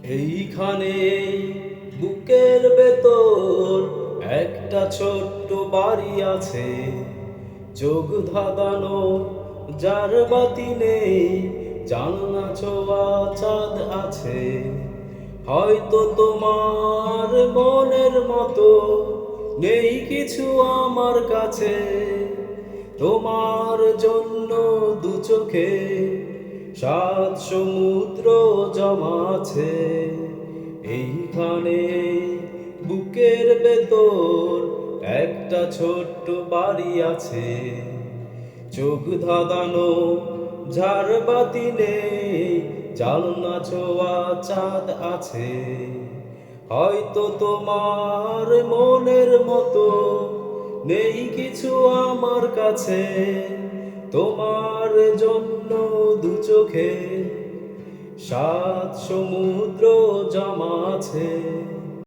এইখানে বুকের ভেতর একটা ছোট্ট বাড়ি আছে, চোখ ধাঁধানো যার বাতি নেই, জানলা ছোঁয়া চাঁদ আছে। হয়তো তোমার মনের মতো নেই কিছু আমার কাছে, তোমার জন্য দু চোখে সাত সমুদ্র জমা আছে। এইখানে বুকের ভেতর একটা ছোট্ট বাড়ি আছে, চোখ ধাঁধানো ঝাড়বাতি নেই, জানলা ছোঁয়া চাঁদ আছে। হয়তো তোমার মনের মতো নেই কিছু আমার কাছে, তোমার জন্য দু চোখে সাত সমুদ্র জমা আছে।